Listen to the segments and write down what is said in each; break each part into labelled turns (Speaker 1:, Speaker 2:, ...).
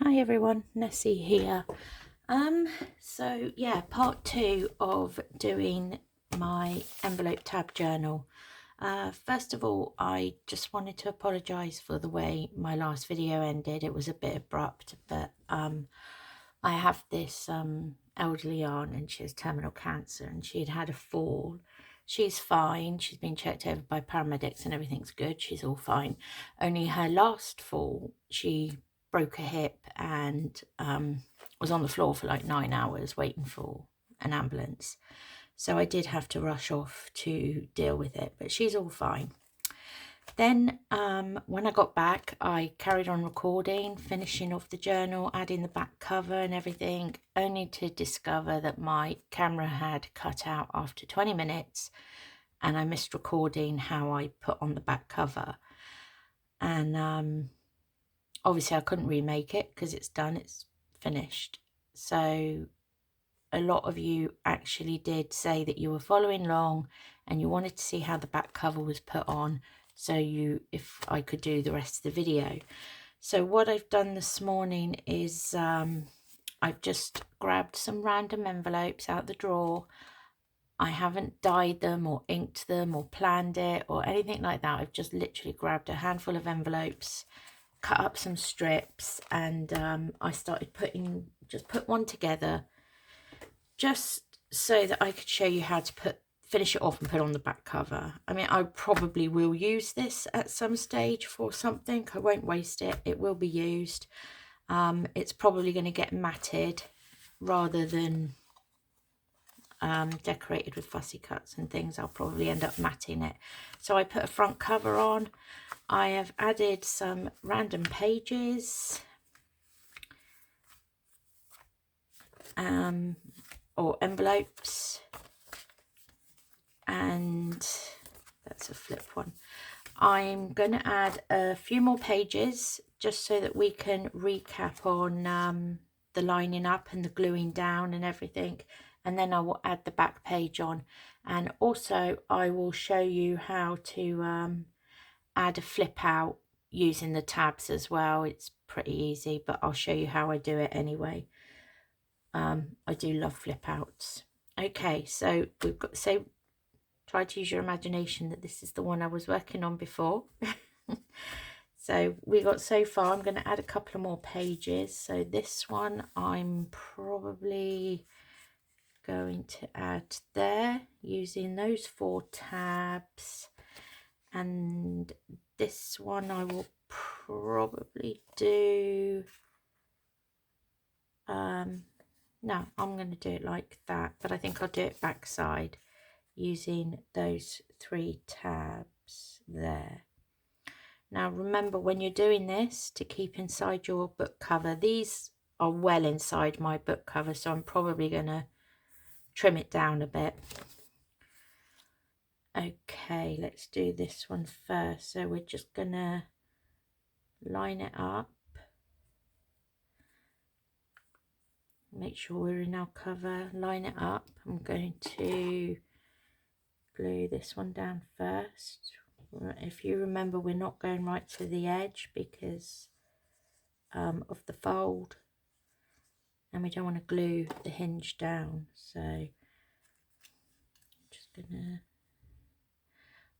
Speaker 1: Hi everyone, Nessie here. So yeah, part 2 of doing my envelope tab journal. First of all, I just wanted to apologise for the way my last video ended. It was a bit abrupt, but I have this elderly aunt and she has terminal cancer and she had had a fall. She's fine. She's been checked over by paramedics and everything's good. She's all fine. Only her last fall, she broke a hip and was on the floor for like 9 hours waiting for an ambulance. So I did have to rush off to deal with it, but she's all fine. Then when I got back, I carried on recording, finishing off the journal, adding the back cover and everything, only to discover that my camera had cut out after 20 minutes and I missed recording how I put on the back cover. And obviously I couldn't remake it because it's done, it's finished. So a lot of you actually did say that you were following along and you wanted to see how the back cover was put on, so if I could do the rest of the video. So what I've done this morning is I've just grabbed some random envelopes out the drawer. I haven't dyed them or inked them or planned it or anything like that. I've just literally grabbed a handful of envelopes, cut up some strips, and I started put one together just so that I could show you how to finish it off and put on the back cover. I mean, I probably will use this at some stage for something. I won't waste it. It will be used. It's probably going to get matted rather than decorated with fussy cuts and things. I'll probably end up matting it. So I put a front cover on. I have added some random pages or envelopes, and that's a flip one. I'm going to add a few more pages just so that we can recap on the lining up and the gluing down and everything, and then I will add the back page on, and also I will show you how to add a flip out using the tabs as well. It's pretty easy, but I'll show you how I do it anyway. I do love flip outs. Okay, so we've got, so try to use your imagination that this is the one I was working on before. So we got so far. I'm going to add a couple of more pages. So this one I'm probably going to add there using those 4 tabs, and this one I will probably do no, I'm going to do it like that, but I think I'll do it backside using those 3 tabs there. Now remember, when you're doing this, to keep inside your book cover, these are well inside my book cover, so I'm probably going to trim it down a bit. Okay, let's do this one first. So we're just going to line it up. Make sure we're in our cover, line it up. I'm going to glue this one down first. If you remember, we're not going right to the edge because of the fold, and we don't want to glue the hinge down. So I'm just gonna,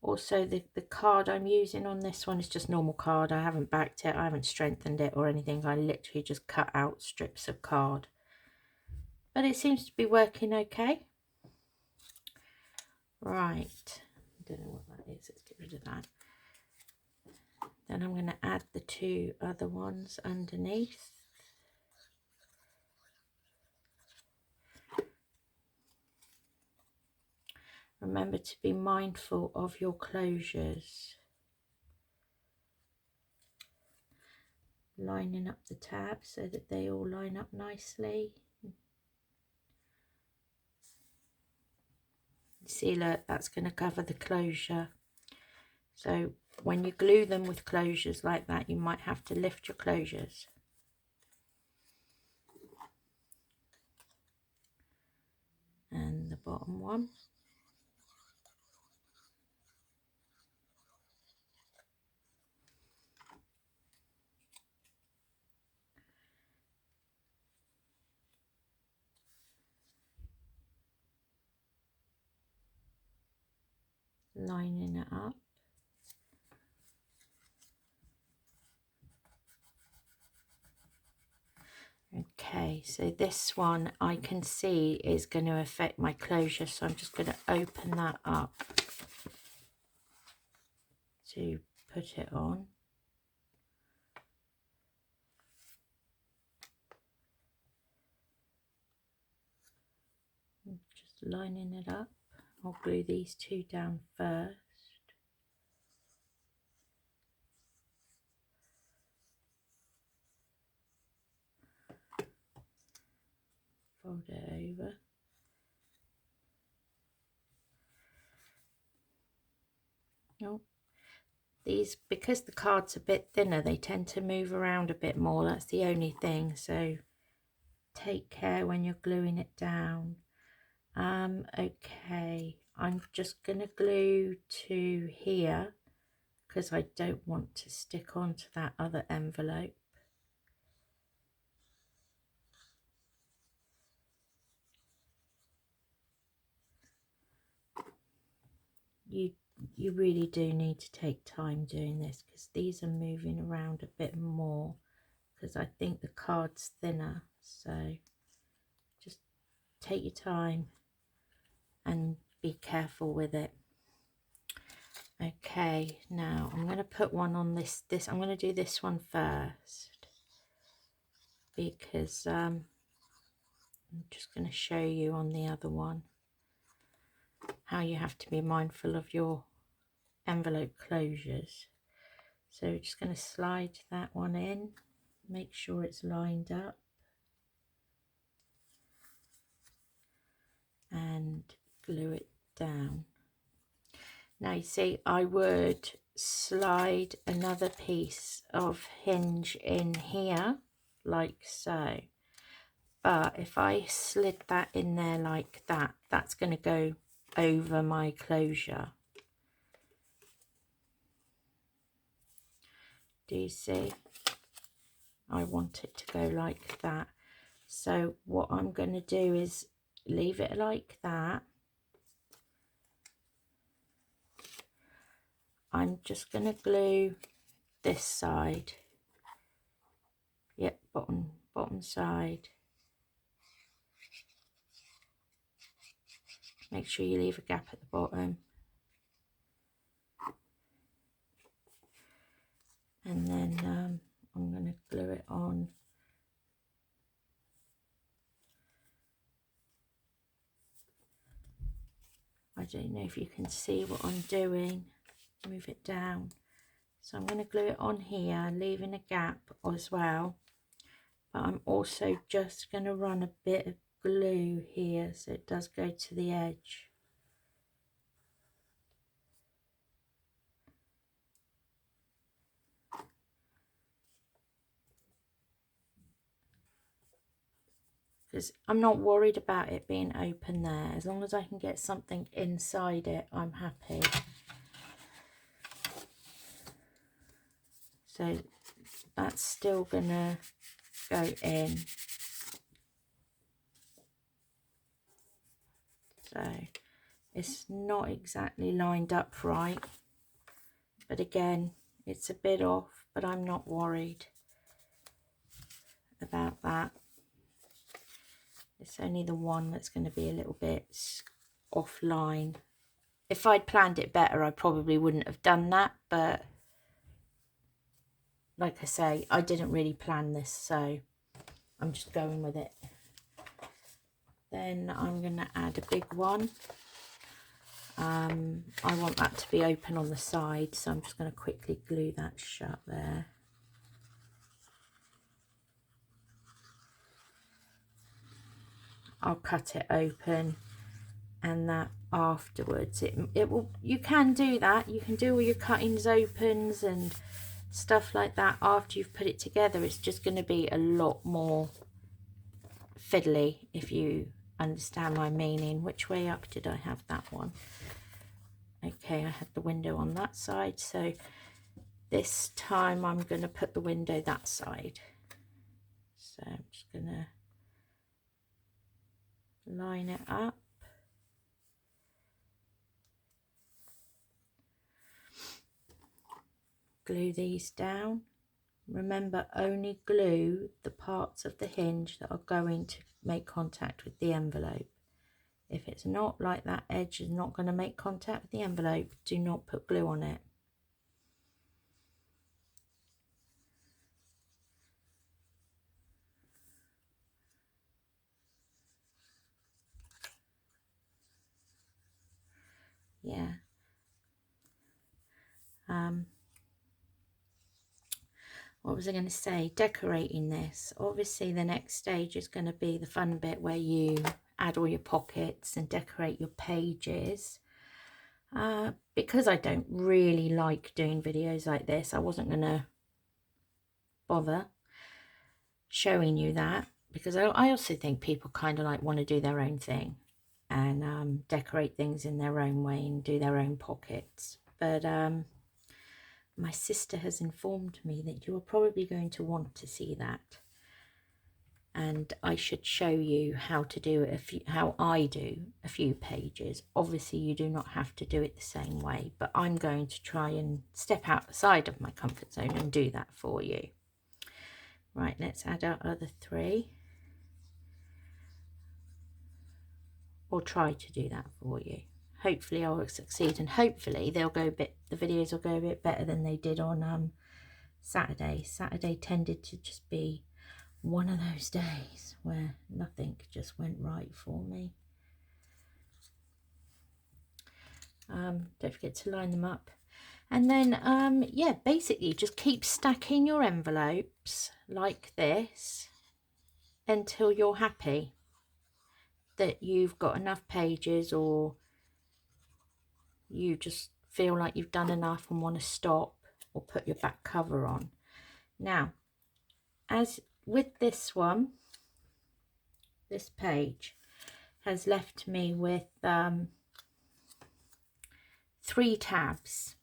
Speaker 1: also the card I'm using on this one is just normal card. I haven't backed it, I haven't strengthened it or anything. I literally just cut out strips of card, but it seems to be working okay. Right, I don't know what that is. Let's get rid of that. Then I'm going to add the 2 other ones underneath. Remember to be mindful of your closures. Lining up the tabs so that they all line up nicely. See, look, that's going to cover the closure. So when you glue them with closures like that, you might have to lift your closures. And the bottom one. lining it up. Okay, so this one I can see is going to affect my closure, so I'm just going to open that up to put it on. Just lining it up. I'll glue these two down first. Fold it over. Oh, these, because the card's a bit thinner, they tend to move around a bit more. That's the only thing, so take care when you're gluing it down. Okay, I'm just going to glue to here because I don't want to stick onto that other envelope. You really do need to take time doing this because these are moving around a bit more because I think the card's thinner, so just take your time and be careful with it. Okay, now I'm going to put one on this I'm going to do this one first because I'm just going to show you on the other one how you have to be mindful of your envelope closures. So just going to slide that one in, make sure it's lined up, and glue it down. Now you see, I would slide another piece of hinge in here like so, but if I slid that in there like that, that's going to go over my closure. Do you see? I want it to go like that. So what I'm going to do is leave it like that. I'm just going to glue this side. Yep, bottom side. Make sure you leave a gap at the bottom. And then I'm going to glue it on. I don't know if you can see what I'm doing. Move it down. So I'm going to glue it on here, leaving a gap as well. But I'm also just going to run a bit of glue here so it does go to the edge. Because I'm not worried about it being open there. As long as I can get something inside it, I'm happy. So that's still gonna go in. So it's not exactly lined up right, but again, it's a bit off, but I'm not worried about that. It's only the one that's going to be a little bit offline. If I'd planned it better, I probably wouldn't have done that, but like I say, I didn't really plan this, so I'm just going with it. Then I'm going to add a big one. I want that to be open on the side, so I'm just going to quickly glue that shut there. I'll cut it open, and that afterwards it will, you can do that, you can do all your cuttings opens and stuff like that after you've put it together. It's just going to be a lot more fiddly, if you understand my meaning. Which way up did I have that one? Okay, I had the window on that side, so this time I'm going to put the window that side. So I'm just going to line it up. glue these down. Remember, only glue the parts of the hinge that are going to make contact with the envelope. If it's not, like that edge is not going to make contact with the envelope, do not put glue on it. Yeah. What was I going to say? Decorating this. Obviously, the next stage is going to be the fun bit where you add all your pockets and decorate your pages. Because I don't really like doing videos like this, I wasn't going to bother showing you that, because I also think people kind of like want to do their own thing and decorate things in their own way and do their own pockets. But my sister has informed me that you are probably going to want to see that, and I should show you how to do it, how I do a few pages. Obviously you do not have to do it the same way, but I'm going to try and step outside of my comfort zone and do that for you. Right, let's add our other 3, or try to do that for you. Hopefully I will succeed, and hopefully they'll go the videos will go a bit better than they did on Saturday. Saturday tended to just be one of those days where nothing just went right for me. Don't forget to line them up, and then yeah, basically just keep stacking your envelopes like this until you're happy that you've got enough pages, or you just feel like you've done enough and want to stop or put your back cover on. Now, as with this one, this page has left me with 3 tabs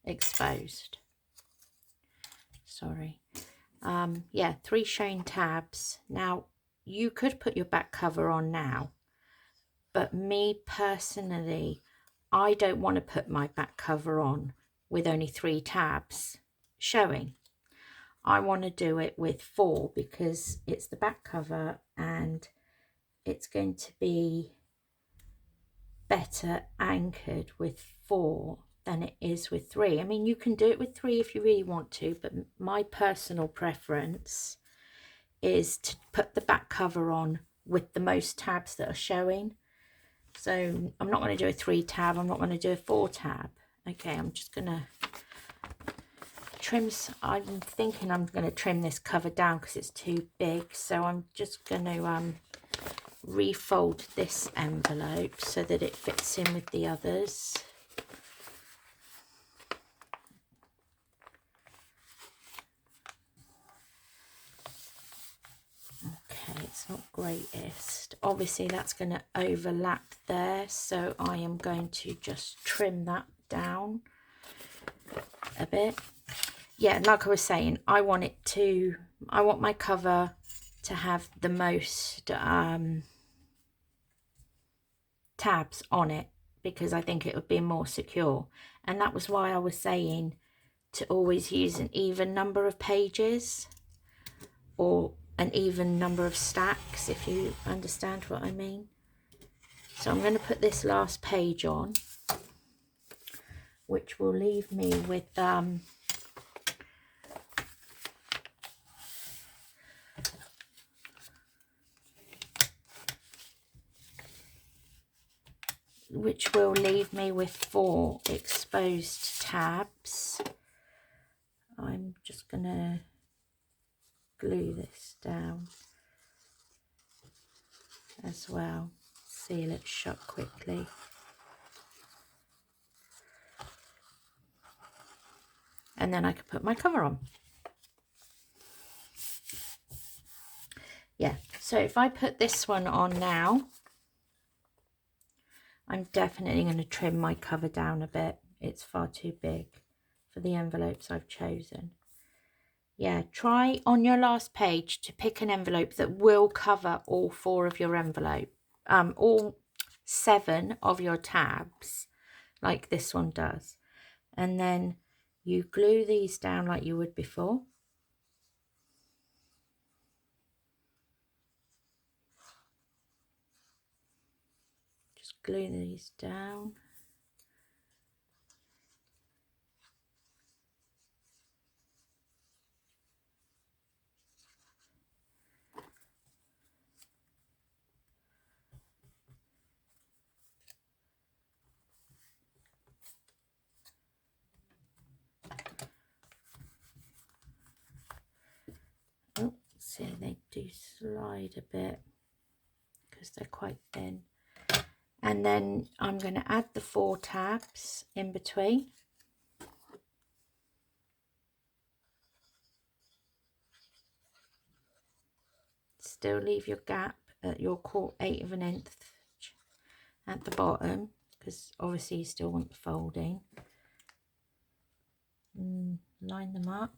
Speaker 1: exposed. Sorry. Yeah, 3 showing tabs. Now, you could put your back cover on now, but me personally, I don't want to put my back cover on with only 3 tabs showing. I want to do it with 4 because it's the back cover and it's going to be better anchored with 4 than it is with 3. I mean, you can do it with 3 if you really want to, but my personal preference is to put the back cover on with the most tabs that are showing. So I'm not going to do a 3 tab, I'm not going to do a 4 tab. Okay, I'm just going to trim. I'm thinking I'm going to trim this cover down because it's too big, so I'm just going to refold this envelope so that it fits in with the others. Okay, it's not greatest. Obviously that's going to overlap there, so I am going to just trim that down a bit. Yeah, like I was saying, I want my cover to have the most tabs on it, because I think it would be more secure. And that was why I was saying to always use an even number of pages or an even number of stacks, if you understand what I mean. So I'm going to put this last page on, which will leave me with which will leave me with 4 exposed tabs. I'm just going to glue this down as well, seal it shut quickly. And then I can put my cover on. Yeah, so if I put this one on now, I'm definitely going to trim my cover down a bit. It's far too big for the envelopes I've chosen. Yeah, try on your last page to pick an envelope that will cover all 4 of your envelope, all 7 of your tabs, like this one does. And then you glue these down like you would before. Just glue these down. Oh, see, they do slide a bit because they're quite thin. And then I'm going to add the 4 tabs in between. Still leave your gap at your 1/4 of an inch at the bottom, because obviously you still want the folding. Line them up.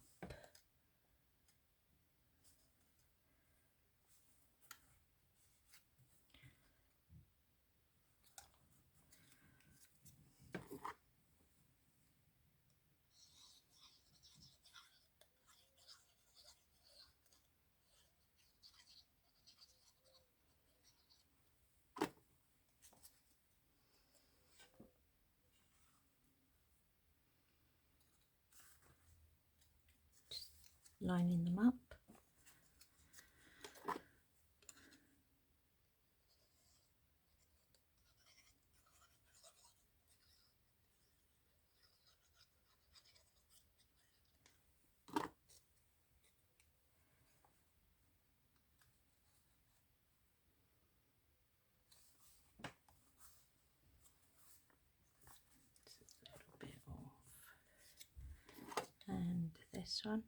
Speaker 1: Just lining them up. And this one.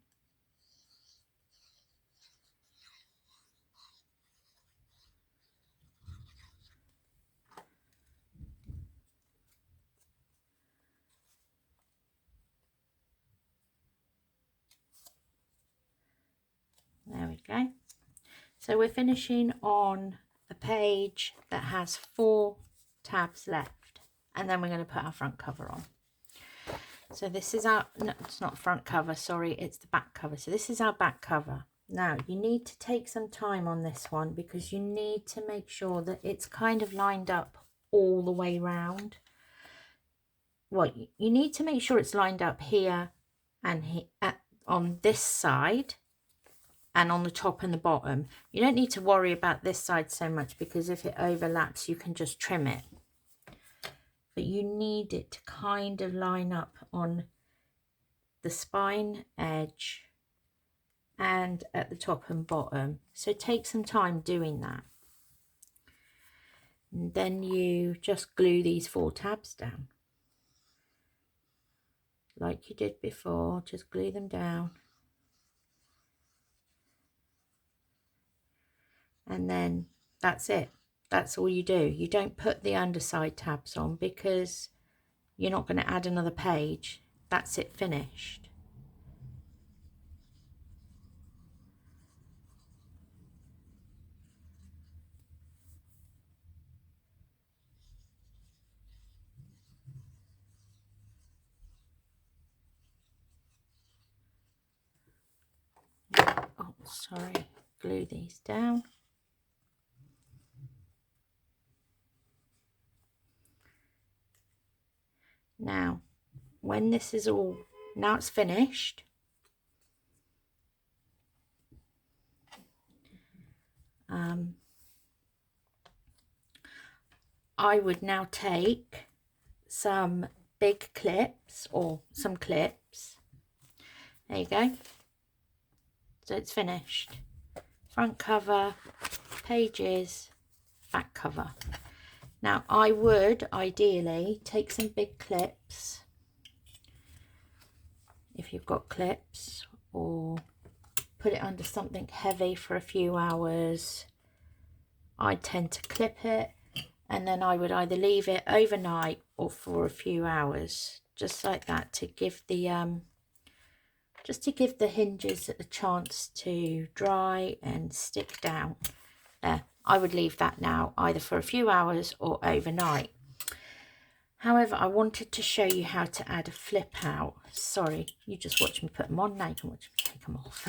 Speaker 1: There we go. So we're finishing on a page that has 4 tabs left, and then we're going to put our front cover on. So this is our, no, it's not front cover, sorry, it's the back cover. So this is our back cover. Now you need to take some time on this one, because you need to make sure that it's kind of lined up all the way round. Well, you need to make sure it's lined up here and here, on this side, and on the top and the bottom. You don't need to worry about this side so much, because if it overlaps you can just trim it. But you need it to kind of line up on the spine edge and at the top and bottom. So take some time doing that. And then you just glue these 4 tabs down. Like you did before, just glue them down. And then that's it. That's all you do. You don't put the underside tabs on, because you're not going to add another page. That's it, finished. Oh, sorry. Glue these down. Now, when this is all, now it's finished, I would now take some big clips, or some clips. There you go. So it's finished. Front cover, pages, back cover. Now I would ideally take some big clips, if you've got clips, or put it under something heavy for a few hours. I tend to clip it, and then I would either leave it overnight or for a few hours, just like that, to give the just to give the hinges a chance to dry and stick down. There, I would leave that now either for a few hours or overnight. However, I wanted to show you how to add a flip out. Sorry, you just watch me put them on, now you can watch me take them off.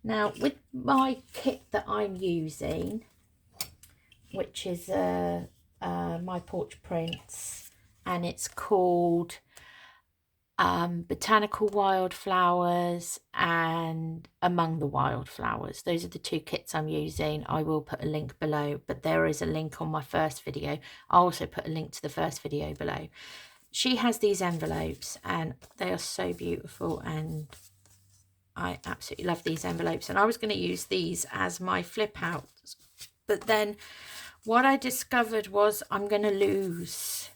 Speaker 1: Now, with my kit that I'm using, which is My Porch Prints, and it's called Botanical Wildflowers and Among the Wildflowers. Those are the two kits I'm using. I will put a link below, but there is a link on my first video. I'll also put a link to the first video below. She has these envelopes and they are so beautiful, and I absolutely love these envelopes, and I was going to use these as my flip outs, but then what I discovered was I'm going to lose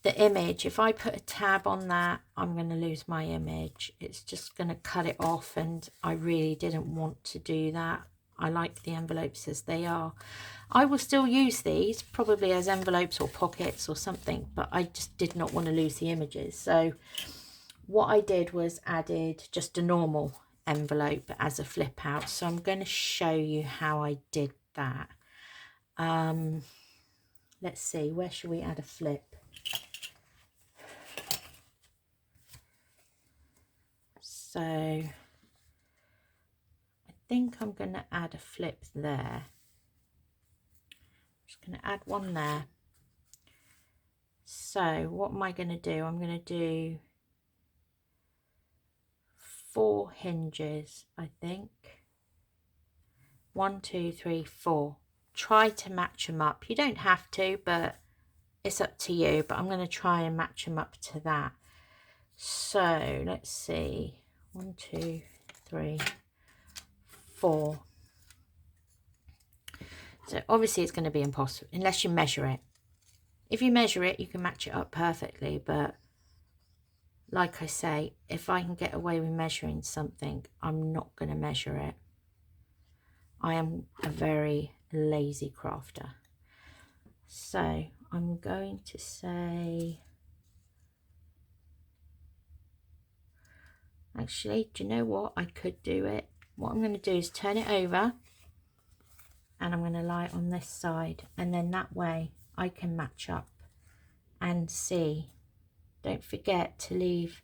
Speaker 1: the image. If I put a tab on that, I'm going to lose my image. It's just going to cut it off, and I really didn't want to do that. I like the envelopes as they are. I will still use these probably as envelopes or pockets or something, but I just did not want to lose the images. So what I did was added just a normal envelope as a flip out. So I'm going to show you how I did that. Let's see, where should we add a flip? So I think I'm going to add a flip there. I'm just going to add one there. So what am I going to do? I'm going to do 4 hinges, I think. 1, 2, 3, 4. Try to match them up. You don't have to, but it's up to you. But I'm going to try and match them up to that. So let's see. 1, 2, 3, 4. So obviously it's going to be impossible unless you measure it. If you measure it, you can match it up perfectly, but like I say, if I can get away with measuring something, I'm not going to measure it. I am a very lazy crafter. So I'm going to say, actually, do you know what? I could do it. What I'm going to do is turn it over, and I'm going to lie it on this side, and then that way I can match up and see. Don't forget to leave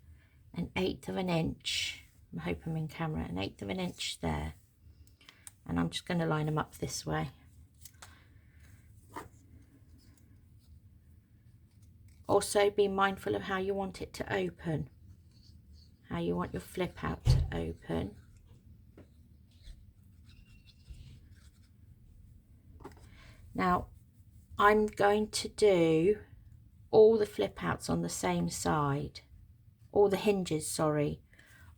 Speaker 1: 1/8 of an inch. I hope I'm in camera. 1/8 of an inch there, and I'm just going to line them up this way. Also be mindful of how you want it to open, how you want your flip out to open. Now I'm going to do all the flip outs on the same side, all the hinges, sorry,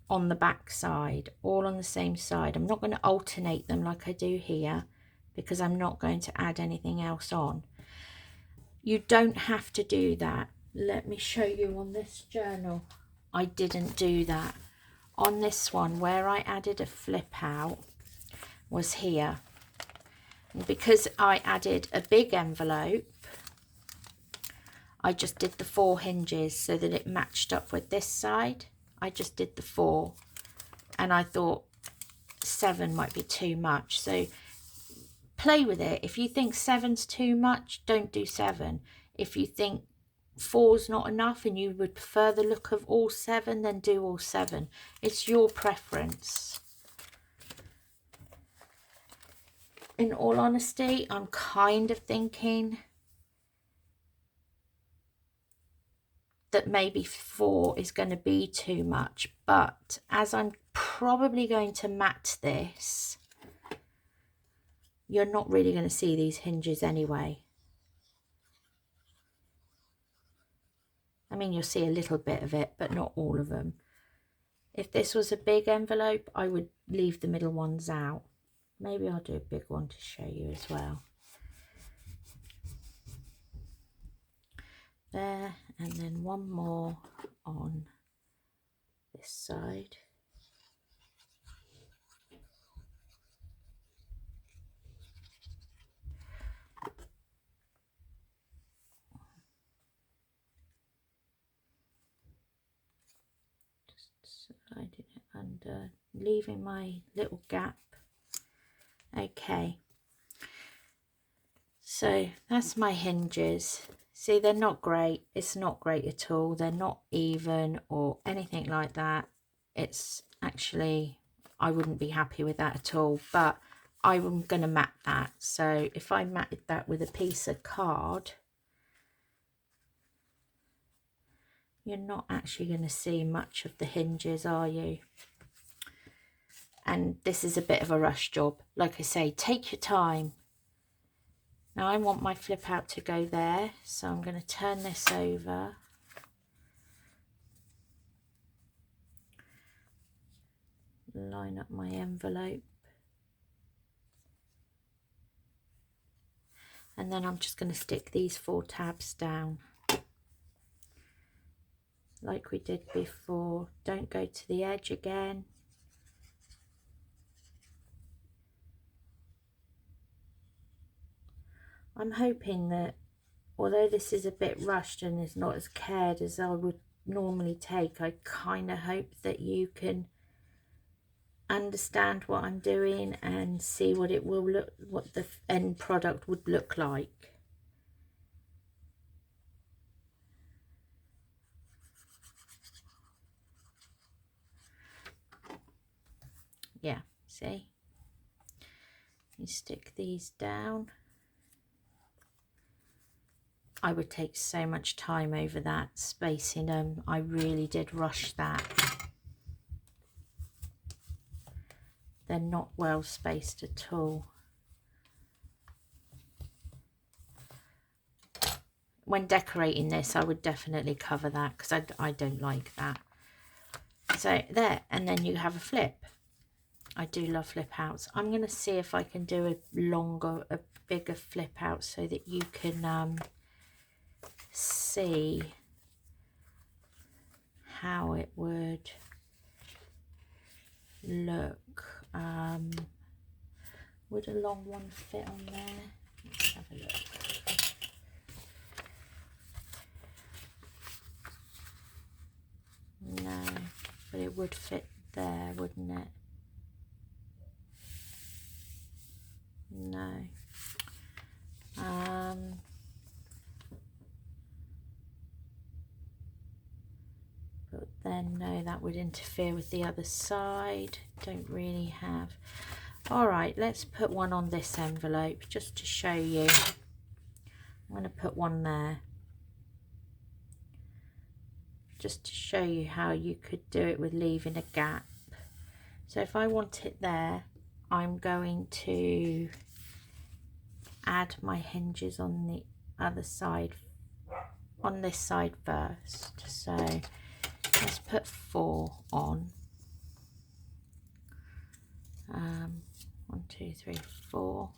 Speaker 1: on the back side, all on the same side. I'm not going to alternate them like I do here, because I'm not going to add anything else on. You don't have to do that. Let me show you on this journal. I didn't do that. On this one, where I added a flip out was here. And because I added a big envelope, I just did the 4 hinges so that it matched up with this side. I just did the 4, and I thought 7 might be too much. So play with it. If you think 7's too much, don't do 7. If you think 4's not enough and you would prefer the look of all 7, then do all 7. It's your preference. In all honesty, I'm kind of thinking that maybe 4 is going to be too much, but as I'm probably going to mat this, you're not really going to see these hinges anyway. I mean, you'll see a little bit of it, but not all of them. If this was a big envelope, I would leave the middle ones out. Maybe I'll do a big one to show you as well. There, and then one more on this side. Just sliding it under, leaving my little gap. Okay, so that's my hinges. See, they're not great. It's not great at all. They're not even or anything like that. It's actually, I wouldn't be happy with that at all, but I'm going to mat that. So if I matted that with a piece of card, you're not actually going to see much of the hinges, are you? And this is a bit of a rush job. Like I say, take your time. Now I want my flip out to go there, so I'm going to turn this over. Line up my envelope. And then I'm just going to stick these 4 tabs down. Like we did before. Don't go to the edge again. I'm hoping that, although this is a bit rushed and is not as cared as I would normally take, I kind of hope that you can understand what I'm doing and see what it will look, what the end product would look like. Yeah, see? You stick these down. I would take so much time over that, spacing them. I really did rush that. They're not well spaced at all. When decorating this, I would definitely cover that because I don't like that. So there, and then you have a flip. I do love flip outs. I'm going to see if I can do a bigger flip out so that you can see how it would look. Would a long one fit on there? Let's have a look. No, but it would fit there, wouldn't it? No. But then no, that would interfere with the other side. Don't really have. All right, let's put one on this envelope just to show you. I'm going to put one there just to show you how you could do it with leaving a gap. So if I want it there, I'm going to add my hinges on the other side, on this side first. So let's put 4 on. 1, 2, 3, 4.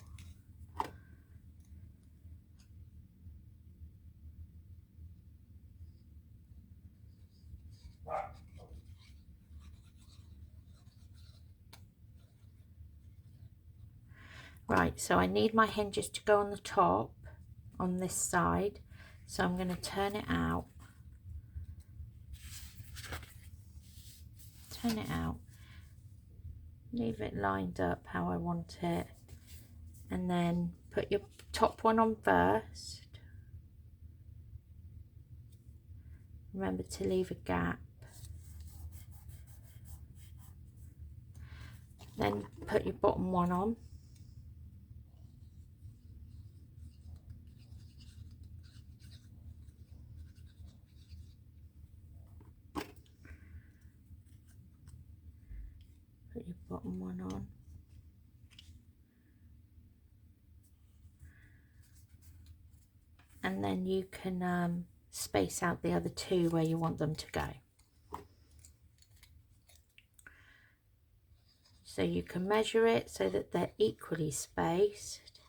Speaker 1: Right, so I need my hinges to go on the top on this side, so I'm going to turn it out. Turn it out. Leave it lined up how I want it, and then put your top one on first. Remember to leave a gap. Then put your bottom one on. Put your bottom one on. And then you can space out the other 2 where you want them to go. So you can measure it so that they're equally spaced,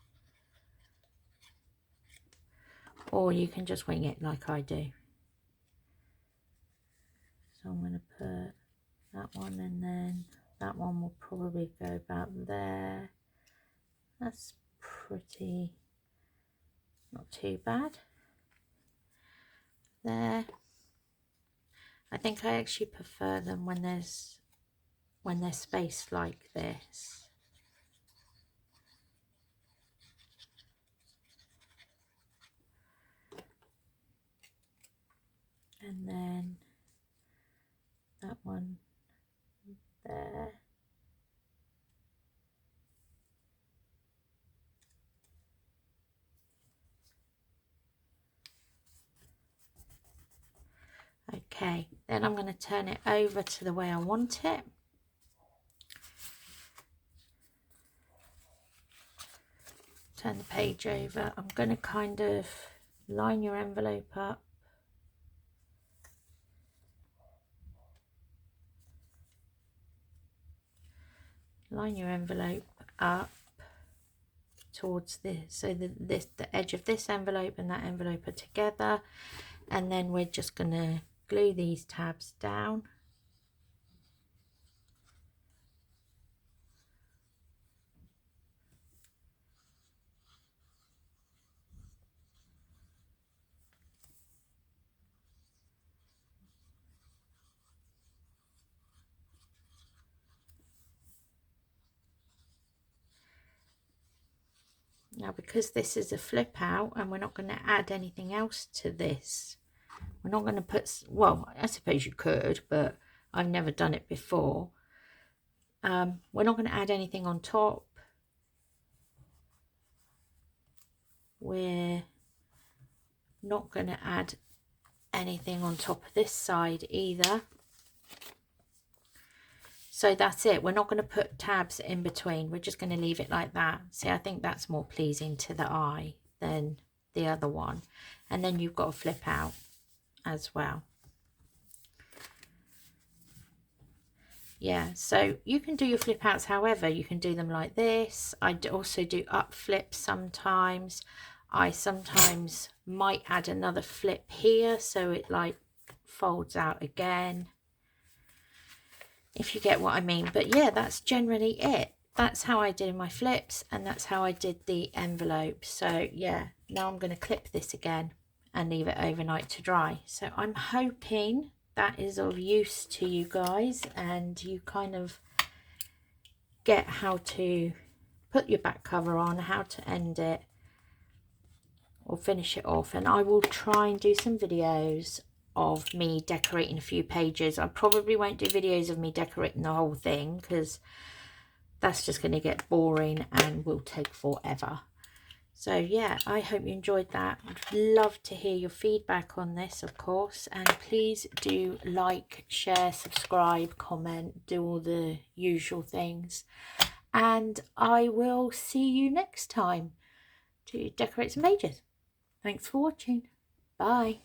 Speaker 1: or you can just wing it like I do. So I'm going to put that one, and then that one will probably go about there. That's pretty, not too bad. There. I think I actually prefer them when they're spaced like this. and then that one there. Okay, then I'm going to turn it over to the way I want it. Turn the page over. I'm going to kind of line your envelope up. Line your envelope up towards this, so the edge of this envelope and that envelope are together, and then we're just going to glue these tabs down. Now, because this is a flip out and we're not going to add anything else to this, we're not going to put, well, I suppose you could, but I've never done it before. We're not going to add anything on top. We're not going to add anything on top of this side either. So that's it. We're not going to put tabs in between. We're just going to leave it like that. See, I think that's more pleasing to the eye than the other one. And then you've got a flip out as well. Yeah, so you can do your flip outs however. You can do them like this. I also do up flips sometimes. I sometimes might add another flip here so it like folds out again, if you get what I mean. But yeah, that's generally it. That's how I did my flips, and that's how I did the envelope. So yeah, now I'm going to clip this again and leave it overnight to dry. So I'm hoping that is of use to you guys, and you kind of get how to put your back cover on, how to end it or finish it off. And I will try and do some videos of me decorating a few pages. I probably won't do videos of me decorating the whole thing, because that's just going to get boring and will take forever. So yeah, I hope you enjoyed that. I'd love to hear your feedback on this, of course, and please do like, share, subscribe, comment, do all the usual things, and I will see you next time to decorate some pages. Thanks for watching. Bye.